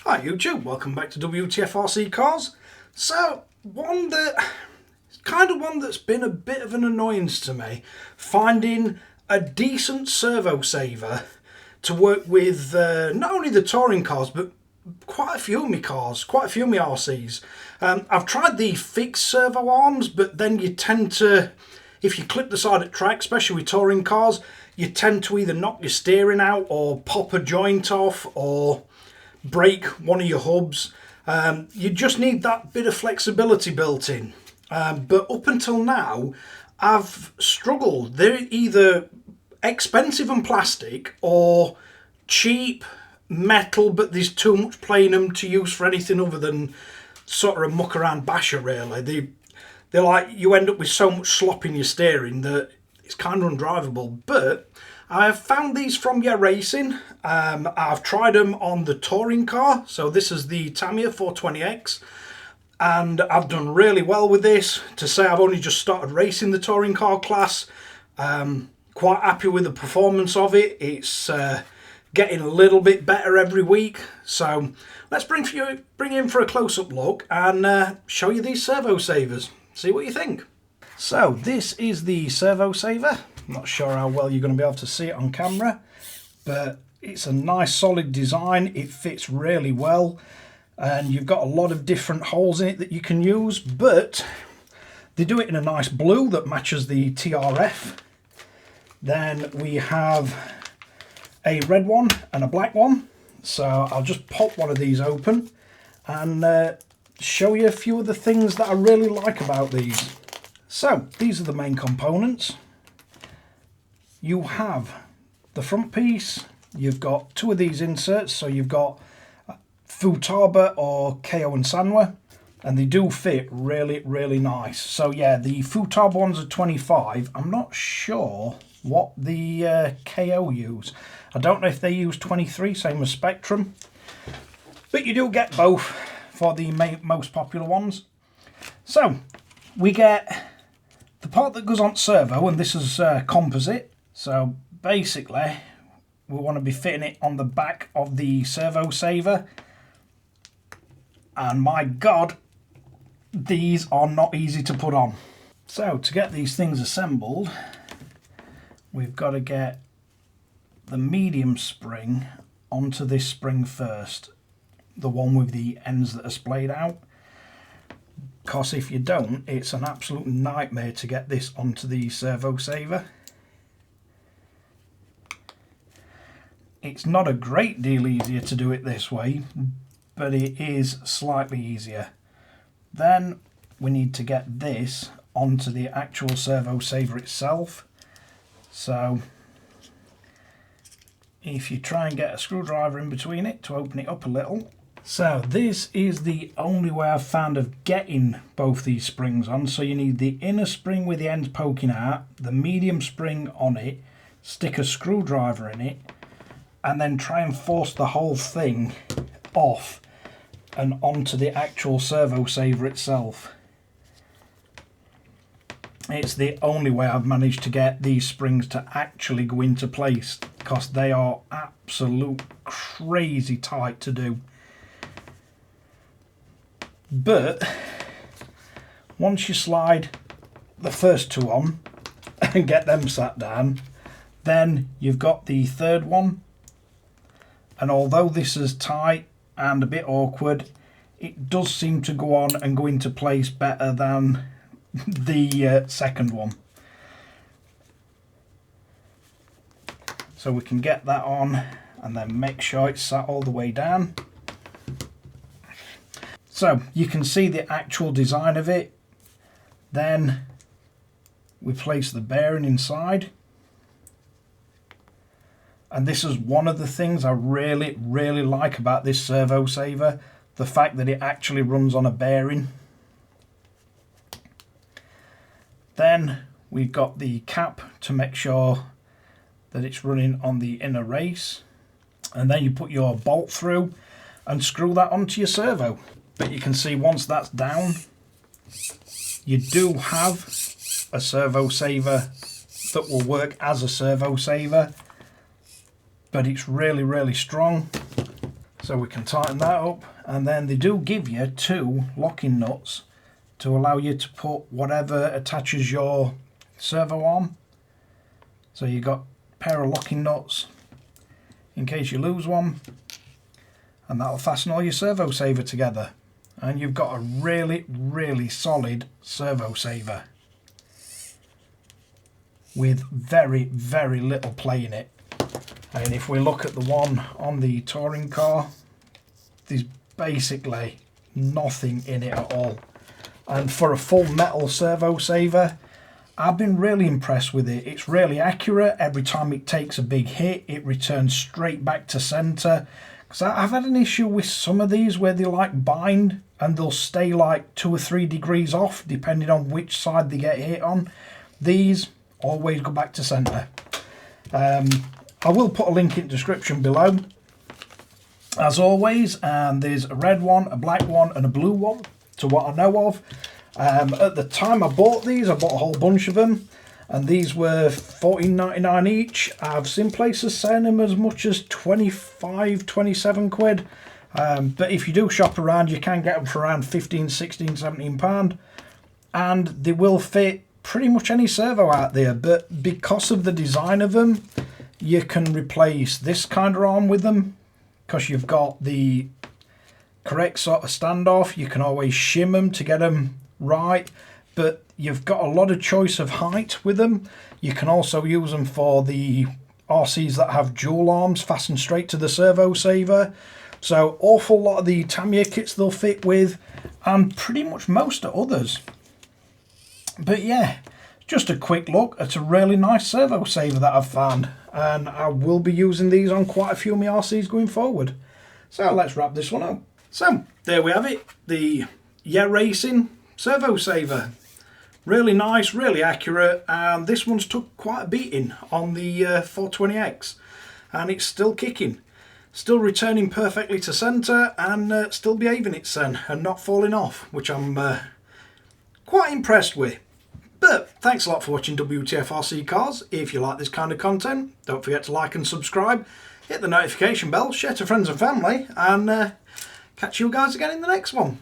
Hi YouTube, welcome back to Wtf Rc Cars. So, one that's been a bit of an annoyance to me, finding a decent servo saver to work with not only the touring cars but quite a few of my cars, quite a few of my RCs. I've tried the fixed servo arms, but then you tend to, if you clip the side at track, especially with touring cars, you tend to either knock your steering out or pop a joint off or break one of your hubs. You just need that bit of flexibility built in. But up until now, I've struggled. They're either expensive and plastic or cheap metal, but there's too much play in them to use for anything other than sort of a muck around basher, really. They're like, you end up with so much slop in your steering that it's kind of undrivable. But I've found these from YA Racing. I've tried them on the touring car. So this is the Tamiya 420X. And I've done really well with this. To say I've only just started racing the touring car class. Quite happy with the performance of it. It's getting a little bit better every week. So let's bring in for a close-up look and show you these servo savers. See what you think. So this is the servo saver. I'm not sure how well you're going to be able to see it on camera, but it's a nice solid design. It fits really well, and you've got a lot of different holes in it that you can use, but they do it in a nice blue that matches the TRF. Then we have a red one and a black one. So I'll just pop one of these open and show you a few of the things that I really like about these. So these are the main components. You have the front piece. You've got two of these inserts. So you've got Futaba or KO and Sanwa, and they do fit really, really nice. So yeah, the Futaba ones are 25. I'm not sure what the KO use. I don't know if they use 23, same as Spectrum, but you do get both for the most popular ones. So we get the part that goes on servo, and this is composite. So basically we want to be fitting it on the back of the servo saver, and my god, these are not easy to put on. So to get these things assembled, we've got to get the medium spring onto this spring first, the one with the ends that are splayed out, because if you don't, it's an absolute nightmare to get this onto the servo saver. It's not a great deal easier to do it this way, but it is slightly easier. Then we need to get this onto the actual servo saver itself. So if you try and get a screwdriver in between it to open it up a little. So this is the only way I've found of getting both these springs on. So you need the inner spring with the ends poking out, the medium spring on it, stick a screwdriver in it, and then try and force the whole thing off and onto the actual servo saver itself. It's the only way I've managed to get these springs to actually go into place, because they are absolute crazy tight to do. But once you slide the first two on and get them sat down, then you've got the third one. And although this is tight and a bit awkward, it does seem to go on and go into place better than the second one. So we can get that on and then make sure it's sat all the way down. So you can see the actual design of it. Then we place the bearing inside. And this is one of the things I really, really like about this servo saver, the fact that it actually runs on a bearing. Then we've got the cap to make sure that it's running on the inner race. And then you put your bolt through and screw that onto your servo. But you can see once that's down, you do have a servo saver that will work as a servo saver, but it's really, really strong. So we can tighten that up, and then they do give you 2 locking nuts to allow you to put whatever attaches your servo arm. So you've got a pair of locking nuts in case you lose one, and that'll fasten all your servo saver together, and you've got a really, really solid servo saver with very, very little play in it. And if we look at the one on the touring car, there's basically nothing in it at all. And for a full metal servo saver, I've been really impressed with it. It's really accurate. Every time it takes a big hit, it returns straight back to centre. Because I've had an issue with some of these where they like bind and they'll stay like 2 or 3 degrees off depending on which side they get hit on. These always go back to centre. I will put a link in the description below, as always, and there's a red one, a black one and a blue one, to what I know of. At the time I bought these, I bought a whole bunch of them, and these were £14.99 each. I've seen places selling them as much as 25, 27 quid, but if you do shop around, you can get them for around 15, 16, 17 pound, and they will fit pretty much any servo out there. But because of the design of them, you can replace this kind of arm with them, because you've got the correct sort of standoff. You can always shim them to get them right, but you've got a lot of choice of height with them. You can also use them for the RCs that have dual arms fastened straight to the servo saver. So awful lot of the Tamiya kits they'll fit with, and pretty much most of others. But yeah, just a quick look at a really nice servo saver that I've found, and I will be using these on quite a few of my RCs going forward. So let's wrap this one up. So there we have it, the YA Racing servo saver. Really nice, really accurate, and this one's took quite a beating on the 420X, and it's still kicking, still returning perfectly to centre, and still behaving itself and not falling off, which I'm quite impressed with. But thanks a lot for watching Wtf Rc Cars. If you like this kind of content, don't forget to like and subscribe, hit the notification bell, share to friends and family, and catch you guys again in the next one.